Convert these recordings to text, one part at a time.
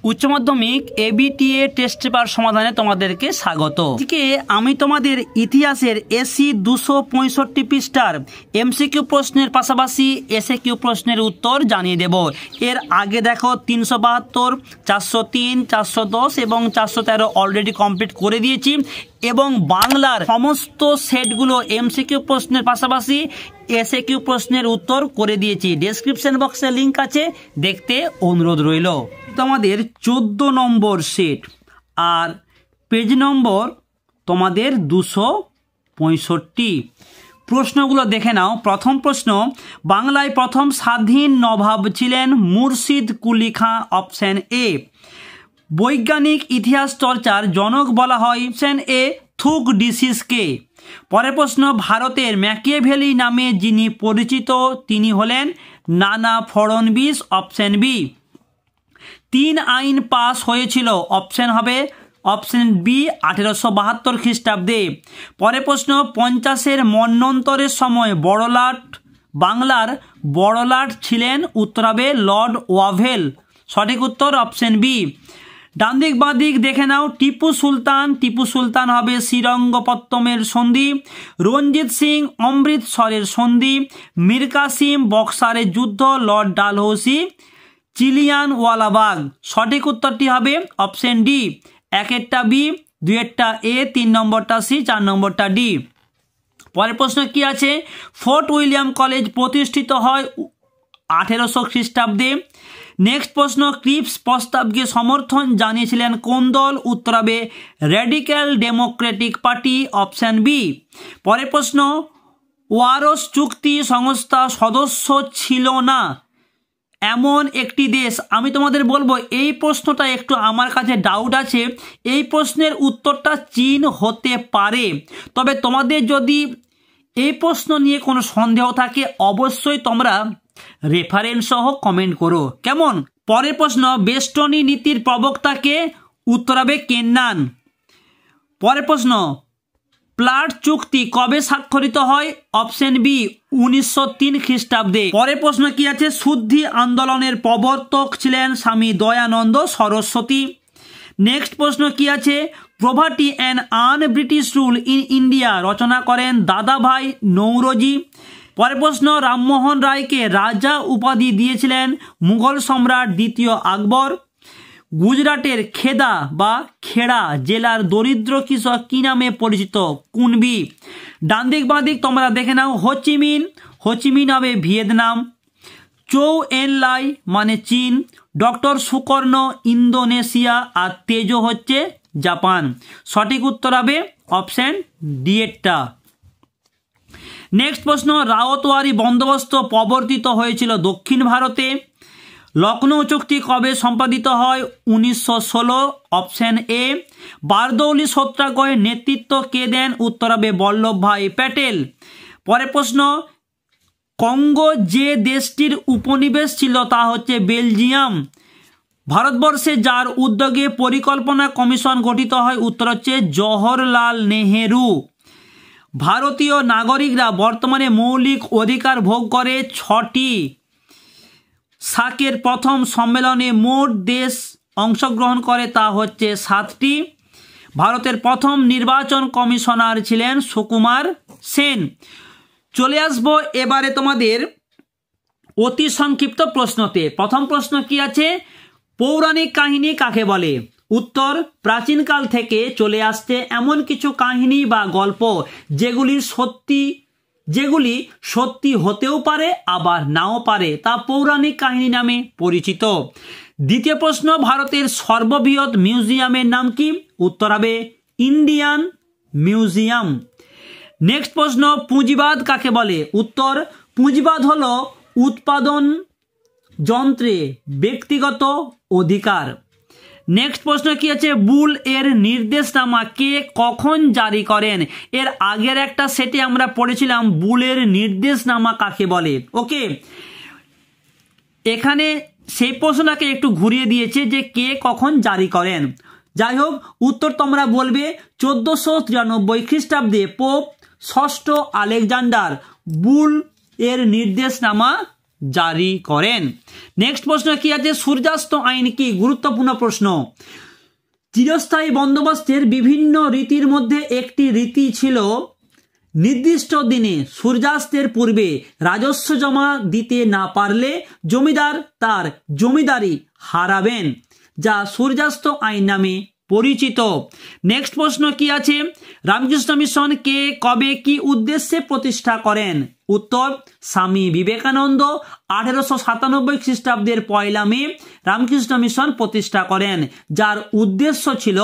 উচ্চ মাধ্যমিক ABTA test paper সমাধানে তোমাদেরকে স্বাগত। আজকে আমি তোমাদের ইতিহাসের এসি 265 পৃষ্ঠার এমসিকিউ প্রশ্নের পাশাপাশি এসএকিউ প্রশ্নের উত্তর জানিয়ে দেব। এর আগে দেখো 372, 403, 410 এবং 413 অলরেডি কমপ্লিট করে দিয়েছি এবং বাংলার সমস্ত সেটগুলো এমসিকিউ প্রশ্নের পাশাপাশি এসএকিউ প্রশ্নের উত্তর করে দিয়েছি। ডেসক্রিপশন বক্সে লিঙ্ক আছে, দেখতে অনুরোধ রইল। তোমাদের 14 নম্বর সেট আর পেজ নম্বর তোমাদের 265। প্রশ্নগুলো দেখে নাও। প্রথম প্রশ্ন, বাংলায় প্রথম স্বাধীন নবাব ছিলেন মুর্শিদ কুলি খাঁ, অপশন এ। বৈজ্ঞানিক ইতিহাস চর্চার জনক বলা হয়, অপশন এ থুকডিসিসকে। পরের প্রশ্ন, ভারতের ম্যাকিয়াভেলি নামে যিনি পরিচিত তিনি হলেন নানা ফড়নবিস, অপশন বি। 3 আইন পাস হয়েছিল, অপশন হবে অপশন বি 1872 খ্রিস্টাব্দে। পরের প্রশ্ন, 50-এর মন্বন্তরের সময় বড়লাট বাংলার বড়লাট ছিলেন, উত্তর হবে লর্ড ওয়াভেল। সঠিক উত্তর অপশন বি। ডান দিক বাঁ দিক দেখে নাও। টিপু সুলতান হবে শ্রীরঙ্গপত্তমের সন্ধি। রঞ্জিত সিং অমৃতসরের সন্ধি। মীর কাসিম বক্সারের যুদ্ধ। লর্ড ডালহৌসি চিলিয়ানওয়ালাবাগ। সঠিক উত্তরটি হবে অপশন ডি। 1-টা বি, 2-টা এ, 3 নম্বরটা সি, 4 নম্বরটা ডি। পরের প্রশ্ন কি আছে, ফোর্ট উইলিয়াম কলেজ প্রতিষ্ঠিত হয় 1800 খ্রিস্টাব্দে। নেক্সট প্রশ্ন, ক্রিপস প্রস্তাবকে সমর্থন জানিয়েছিলেন কোন দল, উত্তর হবে radical democratic party, option B. পরের প্রশ্ন, ওয়ারস চুক্তি সংস্থা সদস্য ছিল না এমন একটি দেশ। আমি তোমাদের বলবো এই প্রশ্নটা একটু আমার কাছে ডাউট আছে। এই প্রশ্নের উত্তরটা চীন হতে পারে, তবে তোমাদের যদি এই প্রশ্ন নিয়ে কোনো সন্দেহ থাকে অবশ্যই তোমরা রেফারেন্স সহ কমেন্ট করো, কেমন। পরের প্রশ্ন, বেস্টনি নীতির প্রবক্তাকে, উত্তর হবে কেন্নান। পরের প্রশ্ন, প্লাট চুক্তি কবে স্বাক্ষরিত হয়, অপশন বি 1903 খ্রিস্টাব্দে। পরের প্রশ্ন কি আছে, শুদ্ধি আন্দোলনের প্রবর্তক ছিলেন স্বামী দয়ানন্দ সরস্বতী। নেক্সট প্রশ্ন কি আছে, poverty and un British rule in India রচনা করেন দাদাভাই নৌরোজি। পরের প্রশ্ন, রামমোহন রায়কে রাজা উপাধি দিয়েছিলেন মুঘল সম্রাট দ্বিতীয় আকবর। গুজরাটের খেদা বা খেড়া জেলার দরিদ্র কৃষক কি নামে পরিচিত, কুনবি। ডান দিক বাঁ দিক তোমরা দেখে নাও। হোচিমিন হবে ভিয়েতনাম। চৌ এন লাই মানে চীন। ডক্টর সুকর্ণ ইন্দোনেশিয়া আর তেজো হচ্ছে জাপান। সঠিক উত্তর হবে অপশন ডি এরটা। নেক্সট প্রশ্ন, রাওতওয়ারি বন্দোবস্ত প্রবর্তিত হয়েছিল দক্ষিণ ভারতে। লখনৌ চুক্তি কবে সম্পাদিত হয়, 1916, অপশন এ। বারদৌলি সত্যাগ্রহের নেতৃত্ব কে দেন, উত্তর হবে বল্লভভাই প্যাটেল। পরের প্রশ্ন, কঙ্গো যে দেশটির উপনিবেশ ছিল তা হচ্ছে বেলজিয়াম। ভারতবর্ষে যার উদ্যোগে পরিকল্পনা কমিশন গঠিত হয়, উত্তর হচ্ছে জওহরলাল নেহেরু। ভারতীয় নাগরিকরা বর্তমানে মৌলিক অধিকার ভোগ করে 6টি। সাকের প্রথম সম্মেলনে মোট দেশ অংশগ্রহণ করে তা হচ্ছে 7টি। ভারতের প্রথম নির্বাচন কমিশনার ছিলেন সুকুমার সেন। চলে আসবো এবারে তোমাদের অতি সংক্ষিপ্ত প্রশ্নতে। প্রথম প্রশ্ন কি আছে, পৌরাণিক কাহিনী কাকে বলে, উত্তর প্রাচীনকাল থেকে চলে আসছে এমন কিছু কাহিনী বা গল্প যেগুলি সত্যি হতেও পারে আবার নাও পারে, তা পৌরাণিক কাহিনী নামে পরিচিত। দ্বিতীয় প্রশ্ন, ভারতের সর্ববৃহৎ মিউজিয়ামের নাম কি, উত্তর হবে ইন্ডিয়ান মিউজিয়াম। নেক্সট প্রশ্ন, পুঁজিবাদ কাকে বলে, উত্তর পুঁজিবাদ হলো উৎপাদন যন্ত্রে ব্যক্তিগত অধিকার। নেক্সট প্রশ্ন কি আছে, বুল এর নির্দেশনামা কে কখন জারি করেন। এর আগের একটা সেটে আমরা পড়েছিলাম বুলের নির্দেশনামা কাকে বলে। ওকে, এখানে সেই প্রশ্নটাকে একটু ঘুরিয়ে দিয়েছে যে কে কখন জারি করেন। যাই হোক, উত্তর তোমরা বলবে 1493 খ্রিস্টাব্দে পোপ ষষ্ঠ আলেকজান্ডার বুল এর নির্দেশনামা জারি করেন। নেক্সট প্রশ্ন কি আছে, সূর্যাস্ত আইন কি? গুরুত্বপূর্ণ প্রশ্ন। চিরস্থায়ী বন্দোবস্তের বিভিন্ন রীতির মধ্যে একটি রীতি ছিল নির্দিষ্ট দিনে সূর্যাস্তের পূর্বে রাজস্ব জমা দিতে না পারলে জমিদার তার জমিদারি হারাবেন, যা সূর্যাস্ত আইন নামে পরিচিত। নেক্সট প্রশ্ন কি আছে, রামকৃষ্ণ মিশন কে কবে কি উদ্দেশ্যে প্রতিষ্ঠা করেন? উত্তর, স্বামী বিবেকানন্দ 1897 খ্রিস্টাব্দের 1 মে রামকৃষ্ণ মিশন প্রতিষ্ঠা করেন, যার উদ্দেশ্য ছিল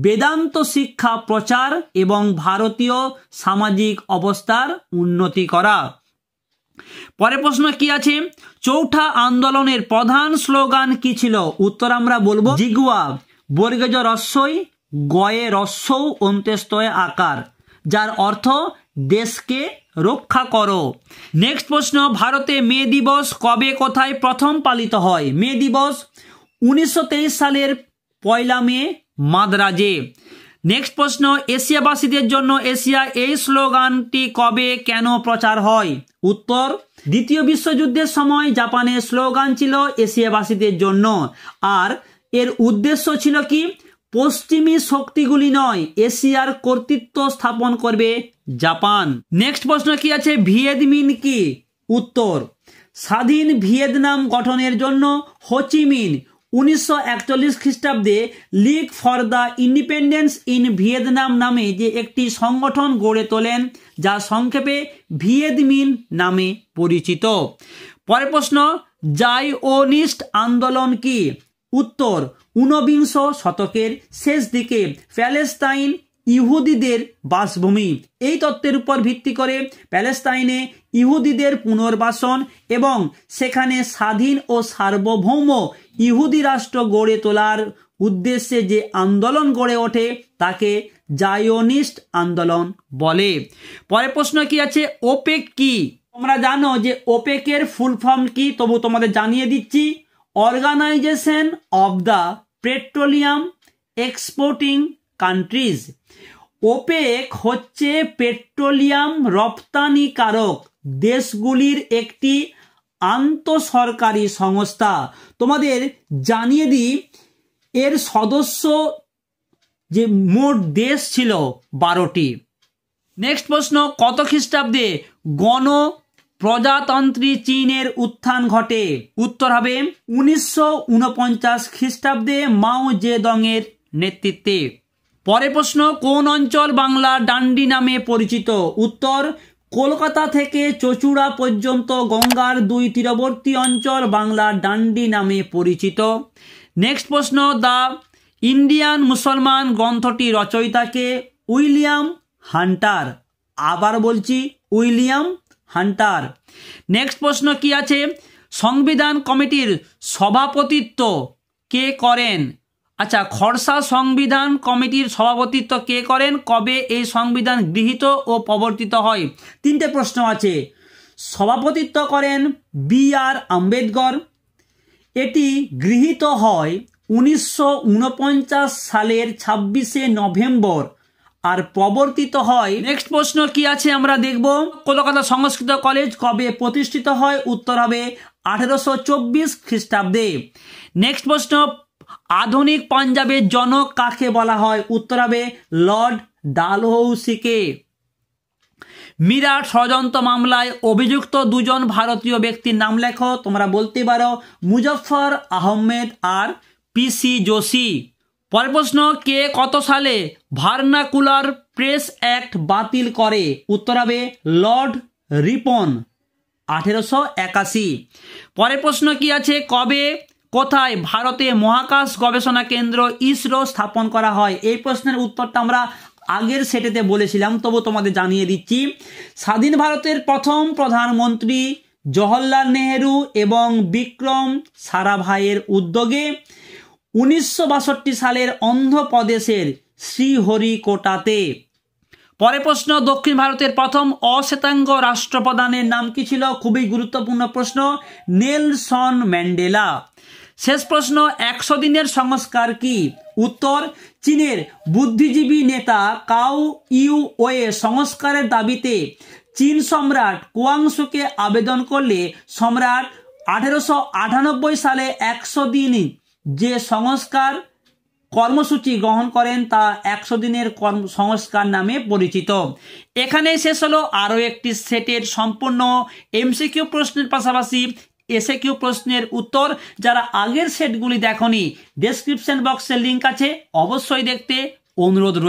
বেদান্ত শিক্ষা প্রচার এবং ভারতীয় সামাজিক অবস্থার উন্নতি করা। পরের প্রশ্ন কি আছে, চৌঠা আন্দোলনের প্রধান স্লোগান কি ছিল? উত্তর আমরা বলবো জিগুয়া বর্গজ রস্যই গয়ে রস্যৌ অন্ত্যেস্তয়ে আকার, যার অর্থ দেশকে রক্ষা করো। নেক্সট প্রশ্ন, ভারতে মে দিবস কবে কোথায় প্রথম পালিত হয়? মে দিবস 1923 সালের 1 মে মাদ্রাজে। নেক্সট প্রশ্ন, এশিয়াবাসীদের জন্য এশিয়া এই স্লোগানটি কবে কেন প্রচার হয়? উত্তর, দ্বিতীয় বিশ্বযুদ্ধের সময় জাপানের স্লোগান ছিল এশিয়াবাসীদের জন্য, আর এর উদ্দেশ্য ছিল কি? পশ্চিমী শক্তিগুলি নয়, এশিয়ার কর্তৃত্ব স্থাপন করবে জাপান। নেক্সট প্রশ্ন কি আছে, ভিয়েত মিন কি? উত্তর, স্বাধীন ভিয়েতনাম গঠনের জন্য হোচিমিন 1941 খ্রিস্টাব্দে league for the independence in Vietnam নামে যে একটি সংগঠন গড়ে তোলেন, যা সংক্ষেপে ভিয়েত মিন নামে পরিচিত। পরের প্রশ্ন, জায়নিস্ট আন্দোলন কি? উত্তর, 19বিংশ শতকের শেষ দিকে প্যালেস্তাইন ইহুদিদের বাসভূমি। এই তত্ত্বের উপর ভিত্তি করে প্যালেস্তাইনে ইহুদিদের পুনর্বাসন এবং সেখানে স্বাধীন ও সার্বভৌম ইহুদি রাষ্ট্র গড়ে তোলার উদ্দেশ্যে যে আন্দোলন গড়ে ওঠে তাকে জায়নিস্ট আন্দোলন বলে। পরের প্রশ্ন কি আছে, ওপেক কি? তোমরা জানো যে ওপেকের ফুল ফর্ম কি, তবু তোমাদের জানিয়ে দিচ্ছি, organisation of the petroleum exporting countries. OPEC হচ্ছে পেট্রোলিয়াম রপ্তানিকারক দেশগুলির একটি আন্তঃসরকারি সংস্থা। তোমাদের জানিয়ে দিই, এর সদস্য যে মোট দেশ ছিল 12টি। নেক্সট প্রশ্ন, কত খ্রিস্টাব্দে গণ প্রজাতন্ত্রী চীনের উত্থান ঘটে? উত্তর হবে 1949 খ্রিস্টাব্দে মাও জেদং এর নেতৃত্বে। পরের প্রশ্ন, কোন অঞ্চল বাংলা ডান্ডি নামে পরিচিত? উত্তর, কলকাতা থেকে চচুড়া পর্যন্ত গঙ্গার 2 তীরবর্তী অঞ্চল বাংলা ডান্ডি নামে পরিচিত। নেক্সট প্রশ্ন, দ্য ইন্ডিয়ান মুসলমান গ্রন্থটি রচয়িতাকে? William Hunter. আবার বলছি, উইলিয়াম হান্টার। নেক্সট প্রশ্ন কি আছে, সংবিধান কমিটির সভাপতিত্ব কে করেন? আচ্ছা, খরসা সংবিধান কমিটির সভাপতিত্ব কে করেন? কবে এই সংবিধান গৃহীত ও প্রবর্তিত হয়? 3টে প্রশ্ন আছে। সভাপতিত্ব করেন BR আম্বেদকর। এটি গৃহীত হয় 1949 সালের 26শে নভেম্বর আর প্রবর্তিত হয়। নেক্সট প্রশ্ন কি আছে আমরা দেখব, কলকাতা সংস্কৃত কলেজ কবে প্রতিষ্ঠিত হয়? উত্তর হবে 1824 খ্রিস্টাব্দে। নেক্সট প্রশ্ন, আধুনিক পাঞ্জাবের জনক কাকে বলা হয়? উত্তর হবে লর্ড ডালহৌসিকে। মিরাট ষড়যন্ত্র মামলায় অভিযুক্ত 2 জন ভারতীয় ব্যক্তির নাম লেখো। তোমরা বলতে পারো মুজফফর আহমেদ আর PC যোশী। পরের প্রশ্ন, কে কত সালে ভার্নাকুলার প্রেস অ্যাক্ট বাতিল করে? উত্তর হবে লর্ড রিপন 1881। পরের প্রশ্ন কি আছে, কবে কোথায় ভারতে মহাকাশ গবেষণা কেন্দ্র ইসরো স্থাপন করা হয়? এই প্রশ্নের উত্তরটা আমরা আগের সেটেতে বলেছিলাম, তবু তোমাদের জানিয়ে দিচ্ছি। স্বাধীন ভারতের প্রথম প্রধানমন্ত্রী জওহরলাল নেহেরু এবং বিক্রম সারাভাইয়ের উদ্যোগে 1962 সালের অন্ধ্রপ্রদেশের শ্রীহরিকোটাতে। পরের প্রশ্ন, দক্ষিণ ভারতের প্রথম অশ্বেতাঙ্গ রাষ্ট্রপ্রধানের নাম কি ছিল? খুবই গুরুত্বপূর্ণ প্রশ্ন, নেলসন ম্যান্ডেলা। শেষ প্রশ্ন, 100 দিনের সংস্কার কি? উত্তর, চীনের বুদ্ধিজীবী নেতা কাও ইউ ওয়ে সংস্কারের দাবিতে চীন সম্রাট কুয়াংশুকে আবেদন করলে সম্রাট 1898 সালে 100 দিন যে সংস্কার কর্মসূচি গ্রহণ করেন তা 100 দিনের সংস্কার নামে পরিচিত। এখানে শেষ হলো আরও একটি সেটের সম্পূর্ণ এমসিকিউ প্রশ্নের পাশাপাশি এসএকিউ প্রশ্নের উত্তর। যারা আগের সেটগুলি দেখনি, ডেসক্রিপশন বক্সে লিঙ্ক আছে, অবশ্যই দেখতে অনুরোধ রইল।